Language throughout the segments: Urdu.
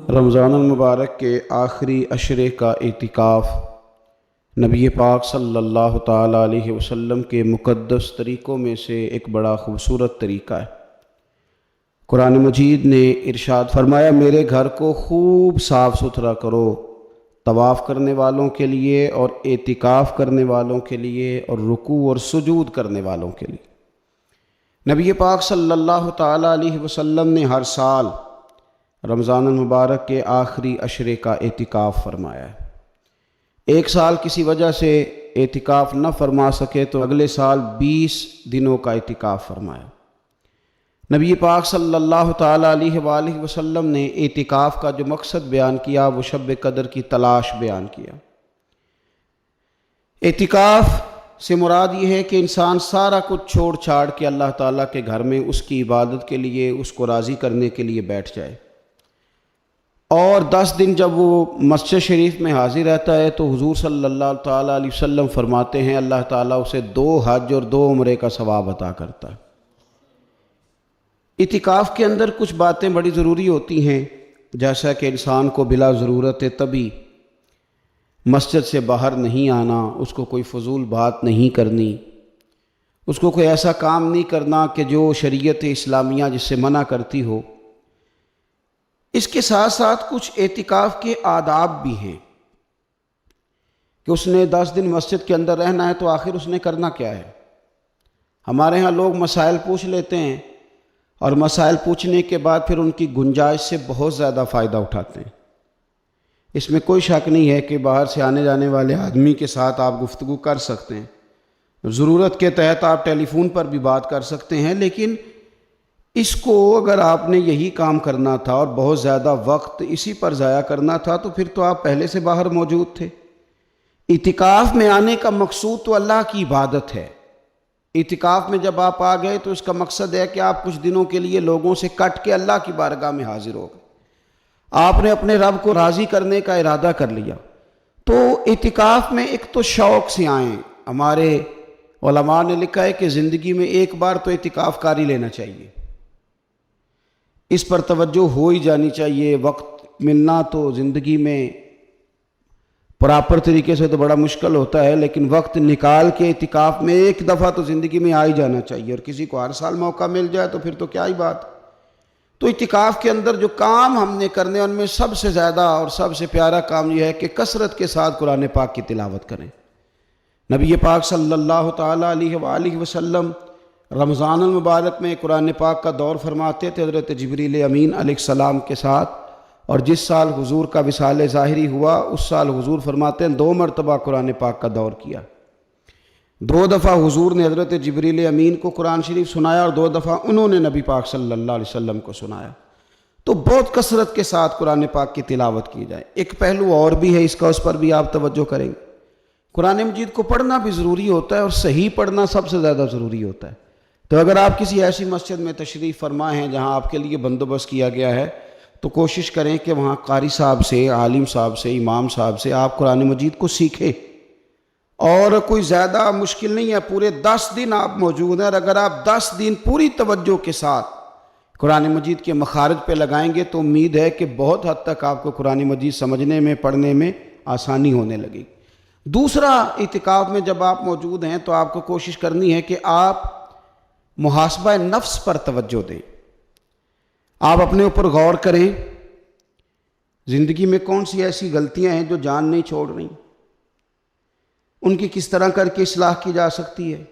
رمضان المبارک کے آخری عشرے کا اعتکاف نبی پاک صلی اللہ تعالیٰ علیہ وسلم کے مقدس طریقوں میں سے ایک بڑا خوبصورت طریقہ ہے۔ قرآن مجید نے ارشاد فرمایا، میرے گھر کو خوب صاف ستھرا کرو، طواف کرنے والوں کے لیے اور اعتکاف کرنے والوں کے لیے اور رکوع اور سجود کرنے والوں کے لیے۔ نبی پاک صلی اللہ تعالیٰ علیہ وسلم نے ہر سال رمضان المبارک کے آخری عشرے کا اعتکاف فرمایا ہے۔ ایک سال کسی وجہ سے اعتکاف نہ فرما سکے تو اگلے سال 20 دنوں کا اعتکاف فرمایا۔ نبی پاک صلی اللہ تعالیٰ علیہ وآلہ وسلم نے اعتکاف کا جو مقصد بیان کیا وہ شب قدر کی تلاش بیان کیا۔ اعتکاف سے مراد یہ ہے کہ انسان سارا کچھ چھوڑ چھاڑ کے اللہ تعالیٰ کے گھر میں اس کی عبادت کے لیے، اس کو راضی کرنے کے لیے بیٹھ جائے، اور 10 دن جب وہ مسجد شریف میں حاضر رہتا ہے تو حضور صلی اللہ تعالیٰ علیہ وسلم فرماتے ہیں اللہ تعالیٰ اسے 2 حج اور 2 عمرے کا ثواب عطا کرتا ہے۔ اعتکاف کے اندر کچھ باتیں بڑی ضروری ہوتی ہیں، جیسا کہ انسان کو بلا ضرورت طبی مسجد سے باہر نہیں آنا، اس کو کوئی فضول بات نہیں کرنی، اس کو کوئی ایسا کام نہیں کرنا کہ جو شریعت اسلامیہ جس سے منع کرتی ہو۔ اس کے ساتھ ساتھ کچھ اعتکاف کے آداب بھی ہیں کہ اس نے 10 دن مسجد کے اندر رہنا ہے تو آخر اس نے کرنا کیا ہے۔ ہمارے ہاں لوگ مسائل پوچھ لیتے ہیں اور مسائل پوچھنے کے بعد پھر ان کی گنجائش سے بہت زیادہ فائدہ اٹھاتے ہیں۔ اس میں کوئی شک نہیں ہے کہ باہر سے آنے جانے والے آدمی کے ساتھ آپ گفتگو کر سکتے ہیں، ضرورت کے تحت آپ ٹیلی فون پر بھی بات کر سکتے ہیں، لیکن اس کو اگر آپ نے یہی کام کرنا تھا اور بہت زیادہ وقت اسی پر ضائع کرنا تھا تو پھر تو آپ پہلے سے باہر موجود تھے۔ اعتکاف میں آنے کا مقصود تو اللہ کی عبادت ہے۔ اعتکاف میں جب آپ آ گئے تو اس کا مقصد ہے کہ آپ کچھ دنوں کے لیے لوگوں سے کٹ کے اللہ کی بارگاہ میں حاضر ہو گئے، آپ نے اپنے رب کو راضی کرنے کا ارادہ کر لیا۔ تو اعتکاف میں ایک تو شوق سے آئیں۔ ہمارے علماء نے لکھا ہے کہ زندگی میں ایک بار تو اعتکاف کاری لینا چاہیے، اس پر توجہ ہو ہی جانی چاہیے۔ وقت ملنا تو زندگی میں پراپر طریقے سے تو بڑا مشکل ہوتا ہے، لیکن وقت نکال کے اعتکاف میں ایک دفعہ تو زندگی میں آ ہی جانا چاہیے، اور کسی کو ہر سال موقع مل جائے تو پھر تو کیا ہی بات۔ تو اعتکاف کے اندر جو کام ہم نے کرنے ان میں سب سے زیادہ اور سب سے پیارا کام یہ ہے کہ کثرت کے ساتھ قرآن پاک کی تلاوت کریں۔ نبی پاک صلی اللہ تعالیٰ علیہ وآلہ وسلم رمضان المبارک میں قرآن پاک کا دور فرماتے تھے حضرت جبریل امین علیہ السلام کے ساتھ، اور جس سال حضور کا وصال ظاہری ہوا اس سال حضور فرماتے ہیں 2 مرتبہ قرآن پاک کا دور کیا۔ 2 دفعہ حضور نے حضرت جبریل امین کو قرآن شریف سنایا اور 2 دفعہ انہوں نے نبی پاک صلی اللہ علیہ وسلم کو سنایا۔ تو بہت کثرت کے ساتھ قرآن پاک کی تلاوت کی جائے۔ ایک پہلو اور بھی ہے اس کا، اس پر بھی آپ توجہ کریں گے۔ قرآن مجید کو پڑھنا بھی ضروری ہوتا ہے اور صحیح پڑھنا سب سے زیادہ ضروری ہوتا ہے۔ تو اگر آپ کسی ایسی مسجد میں تشریف فرما ہیں جہاں آپ کے لیے بندوبست کیا گیا ہے تو کوشش کریں کہ وہاں قاری صاحب سے، عالم صاحب سے، امام صاحب سے آپ قرآن مجید کو سیکھیں، اور کوئی زیادہ مشکل نہیں ہے، پورے 10 دن آپ موجود ہیں، اور اگر آپ 10 دن پوری توجہ کے ساتھ قرآن مجید کے مخارج پہ لگائیں گے تو امید ہے کہ بہت حد تک آپ کو قرآن مجید سمجھنے میں، پڑھنے میں آسانی ہونے لگے گی۔ دوسرا، اعتکاف میں جب آپ موجود ہیں تو آپ کو کوشش کرنی ہے کہ آپ محاسبہ نفس پر توجہ دیں، آپ اپنے اوپر غور کریں، زندگی میں کون سی ایسی غلطیاں ہیں جو جان نہیں چھوڑ رہی، ان کی کس طرح کر کے اصلاح کی جا سکتی ہے،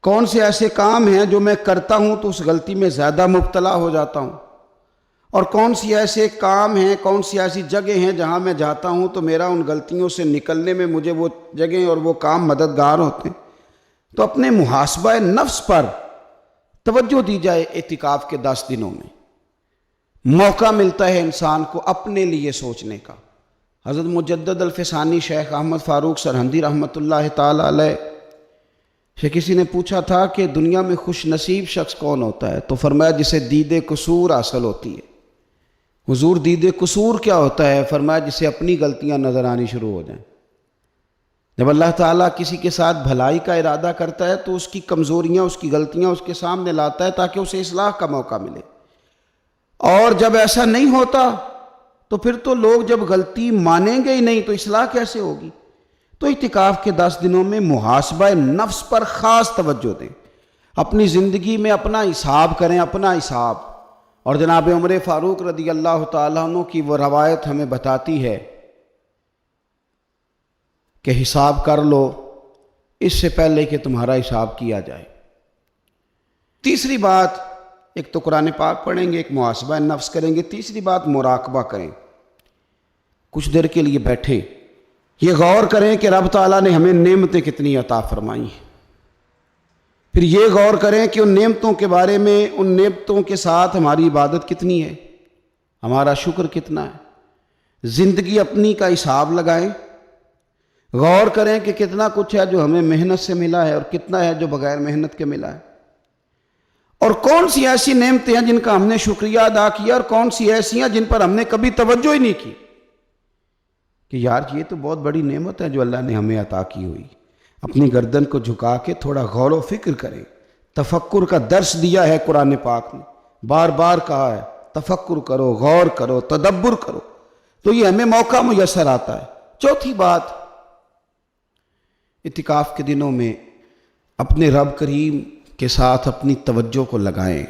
کون سے ایسے کام ہیں جو میں کرتا ہوں تو اس غلطی میں زیادہ مبتلا ہو جاتا ہوں، اور کون سی ایسے کام ہیں، کون سی ایسی جگہ ہیں جہاں میں جاتا ہوں تو میرا ان غلطیوں سے نکلنے میں مجھے وہ جگہیں اور وہ کام مددگار ہوتے ہیں۔ تو اپنے محاسبہ نفس پر توجہ دی جائے۔ اعتکاف کے 10 دنوں میں موقع ملتا ہے انسان کو اپنے لیے سوچنے کا۔ حضرت مجدد الفسانی شیخ احمد فاروق سرہندی رحمۃ اللہ تعالی علیہ سے کسی نے پوچھا تھا کہ دنیا میں خوش نصیب شخص کون ہوتا ہے، تو فرمایا جسے دید قصور حاصل ہوتی ہے۔ حضور دید قصور کیا ہوتا ہے؟ فرمایا جسے اپنی غلطیاں نظر آنی شروع ہو جائیں۔ جب اللہ تعالیٰ کسی کے ساتھ بھلائی کا ارادہ کرتا ہے تو اس کی کمزوریاں، اس کی غلطیاں اس کے سامنے لاتا ہے تاکہ اسے اصلاح کا موقع ملے، اور جب ایسا نہیں ہوتا تو پھر تو لوگ جب غلطی مانیں گے ہی نہیں تو اصلاح کیسے ہوگی؟ تو اعتکاف کے 10 دنوں میں محاسبہ نفس پر خاص توجہ دیں، اپنی زندگی میں اپنا حساب کریں، اپنا حساب۔ اور جناب عمر فاروق رضی اللہ تعالیٰ عنہ کی وہ روایت ہمیں بتاتی ہے کہ حساب کر لو اس سے پہلے کہ تمہارا حساب کیا جائے۔ تیسری بات، ایک تو قرآن پاک پڑھیں گے، ایک محاسبہ نفس کریں گے، تیسری بات مراقبہ کریں۔ کچھ دیر کے لیے بیٹھیں، یہ غور کریں کہ رب تعالیٰ نے ہمیں نعمتیں کتنی عطا فرمائی ہیں، پھر یہ غور کریں کہ ان نعمتوں کے بارے میں، ان نعمتوں کے ساتھ ہماری عبادت کتنی ہے، ہمارا شکر کتنا ہے۔ زندگی اپنی کا حساب لگائیں، غور کریں کہ کتنا کچھ ہے جو ہمیں محنت سے ملا ہے اور کتنا ہے جو بغیر محنت کے ملا ہے، اور کون سی ایسی نعمتیں ہیں جن کا ہم نے شکریہ ادا کیا اور کون سی ایسی ہیں جن پر ہم نے کبھی توجہ ہی نہیں کی کہ یار یہ تو بہت بڑی نعمت ہے جو اللہ نے ہمیں عطا کی ہوئی۔ اپنی گردن کو جھکا کے تھوڑا غور و فکر کریں۔ تفکر کا درس دیا ہے قرآن پاک نے، بار بار کہا ہے تفکر کرو، غور کرو، تدبر کرو، تو یہ ہمیں موقع میسر آتا ہے۔ چوتھی بات، اعتکاف کے دنوں میں اپنے رب کریم کے ساتھ اپنی توجہ کو لگائیں۔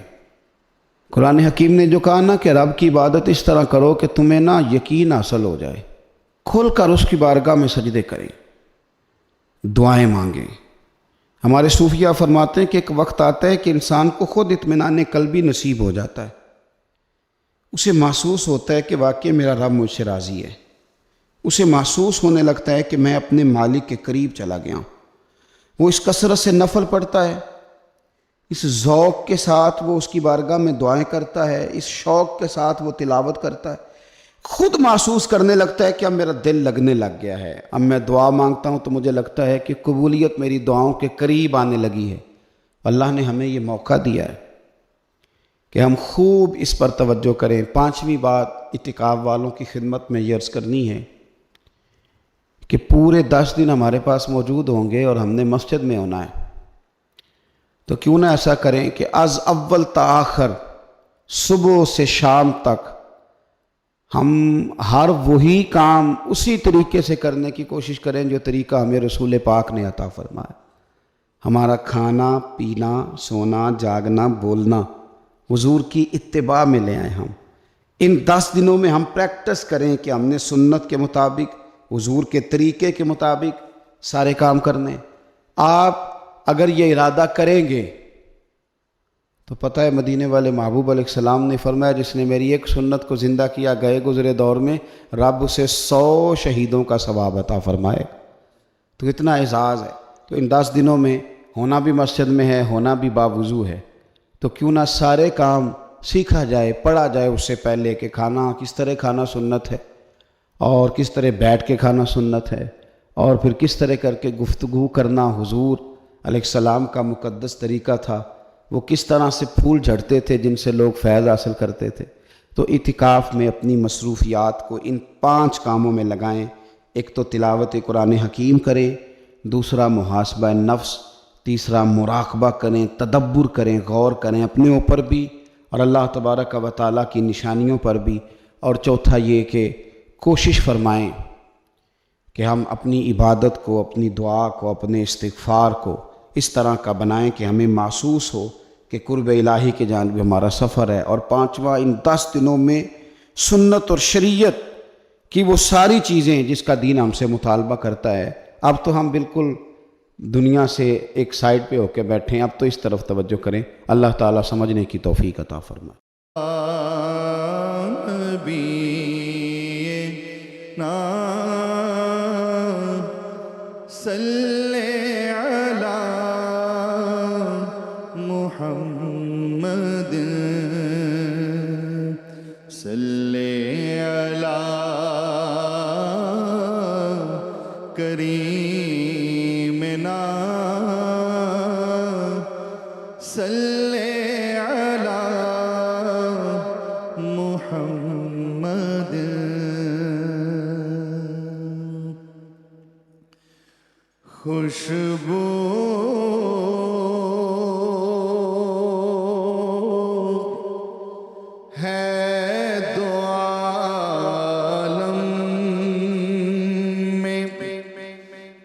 قرآن حکیم نے جو کہا نا کہ رب کی عبادت اس طرح کرو کہ تمہیں نا یقین حاصل ہو جائے، کھل کر اس کی بارگاہ میں سجدے کریں، دعائیں مانگیں۔ ہمارے صوفیہ فرماتے ہیں کہ ایک وقت آتا ہے کہ انسان کو خود اطمینان قلبی نصیب ہو جاتا ہے، اسے محسوس ہوتا ہے کہ واقعی میرا رب مجھ سے راضی ہے، اسے محسوس ہونے لگتا ہے کہ میں اپنے مالک کے قریب چلا گیا ہوں۔ وہ اس کثرت سے نفل پڑھتا ہے، اس ذوق کے ساتھ وہ اس کی بارگاہ میں دعائیں کرتا ہے، اس شوق کے ساتھ وہ تلاوت کرتا ہے، خود محسوس کرنے لگتا ہے کہ اب میرا دل لگنے لگ گیا ہے، اب میں دعا مانگتا ہوں تو مجھے لگتا ہے کہ قبولیت میری دعاؤں کے قریب آنے لگی ہے۔ اللہ نے ہمیں یہ موقع دیا ہے کہ ہم خوب اس پر توجہ کریں۔ پانچویں بات اعتکاف والوں کی خدمت میں یہ عرض کرنی ہے کہ پورے 10 دن ہمارے پاس موجود ہوں گے اور ہم نے مسجد میں ہونا ہے، تو کیوں نہ ایسا کریں کہ از اول تا آخر، صبح سے شام تک ہم ہر وہی کام اسی طریقے سے کرنے کی کوشش کریں جو طریقہ ہمیں رسول پاک نے عطا فرمایا۔ ہمارا کھانا، پینا، سونا، جاگنا، بولنا حضور کی اتباع میں لے آئیں۔ ہم ان 10 دنوں میں ہم پریکٹس کریں کہ ہم نے سنت کے مطابق، حضور کے طریقے کے مطابق سارے کام کرنے۔ آپ اگر یہ ارادہ کریں گے تو پتہ ہے مدینے والے محبوب علیہ السلام نے فرمایا جس نے میری ایک سنت کو زندہ کیا گئے گزرے دور میں رب اسے 100 شہیدوں کا ثواب عطا فرمائے۔ تو اتنا اعزاز ہے۔ تو ان 10 دنوں میں ہونا بھی مسجد میں ہے، ہونا بھی باوضو ہے، تو کیوں نہ سارے کام سیکھا جائے، پڑھا جائے اس سے پہلے کہ کھانا کس طرح کھانا سنت ہے، اور کس طرح بیٹھ کے کھانا سنت ہے، اور پھر کس طرح کر کے گفتگو کرنا حضور علیہ السلام کا مقدس طریقہ تھا، وہ کس طرح سے پھول جھڑتے تھے جن سے لوگ فیض حاصل کرتے تھے۔ تو اعتکاف میں اپنی مصروفیات کو ان 5 کاموں میں لگائیں۔ ایک تو تلاوت قرآن حکیم کریں، دوسرا محاسبہ نفس، تیسرا مراقبہ کریں، تدبر کریں، غور کریں اپنے اوپر بھی اور اللہ تبارک و تعالیٰ کی نشانیوں پر بھی، اور چوتھا یہ کہ کوشش فرمائیں کہ ہم اپنی عبادت کو، اپنی دعا کو، اپنے استغفار کو اس طرح کا بنائیں کہ ہمیں محسوس ہو کہ قرب الہی کے جانب ہمارا سفر ہے۔ اور پانچواں، ان 10 دنوں میں سنت اور شریعت کی وہ ساری چیزیں جس کا دین ہم سے مطالبہ کرتا ہے، اب تو ہم بالکل دنیا سے ایک سائڈ پہ ہو کے بیٹھیں، اب تو اس طرف توجہ کریں۔ اللہ تعالیٰ سمجھنے کی توفیق عطا فرمائے۔ صلی علی محمد، صلی علی کریمنا، صلی علی محمد۔ خوشبو ہے دو عالم میں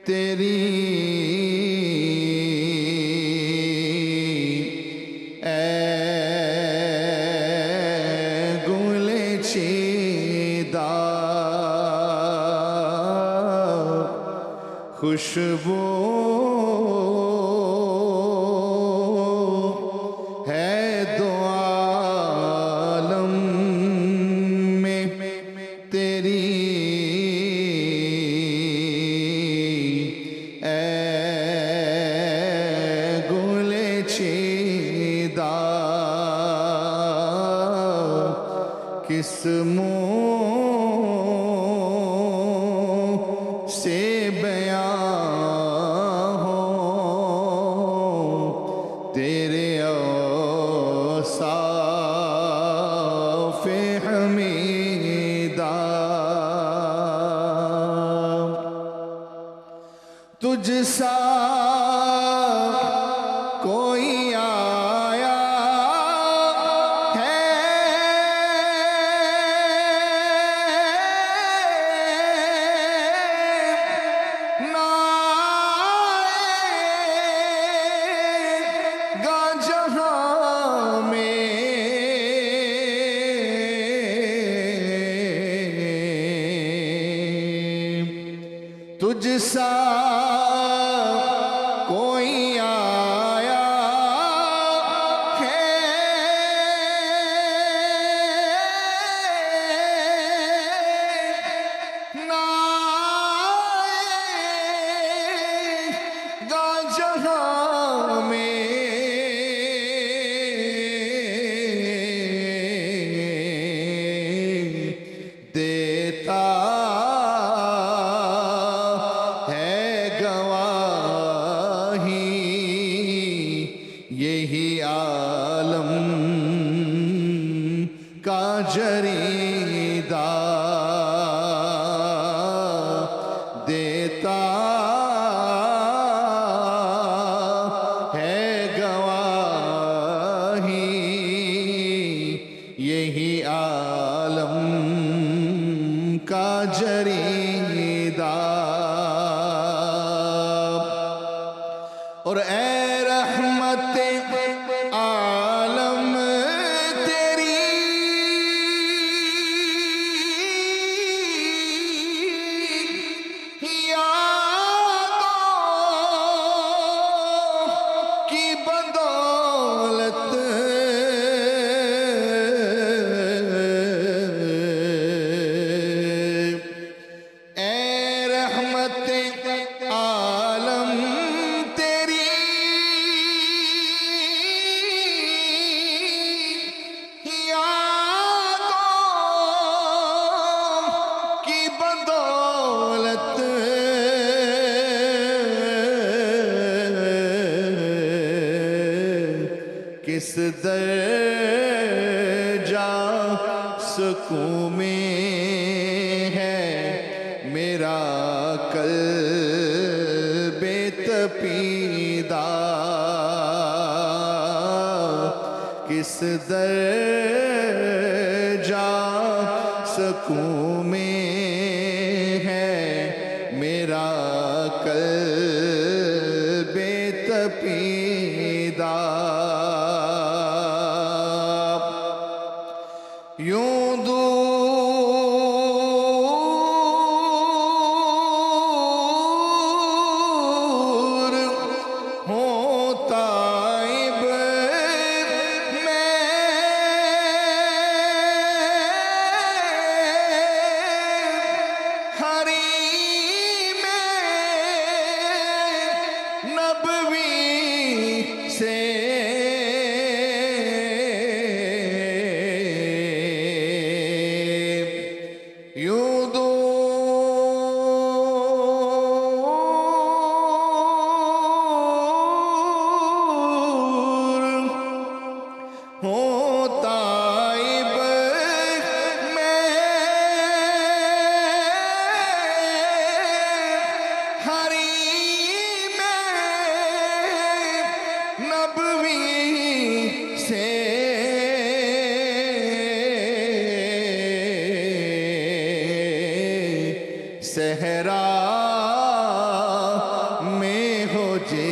تیری اے گل چیدہ خوشبو ہے دو عالم میں تیری اے گل چیدہ کس منہ سے بیان ہو تیرے اوصاف حمیدہ تجھ سا کوئی آیا تجھ سا کوئی آیا ہے نہ آئے گا جہاں میں دیتا یہی عالم کا جریدہ دیتا ہے گواہی یہی عالم کا جریدہ اور اے رحمت عالم تیری یادوں کی بدولت اے رحمت عالم کس درجہ سکون میں ہے میرا قلب تپیدہ کس درجہ سکون میں ہے میرا قلب تپیدہ یوں دور ہوں طائب میں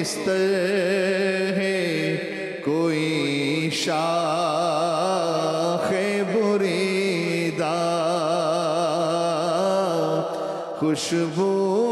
بستر ہے کوئی شاخ بریدہ خوشبو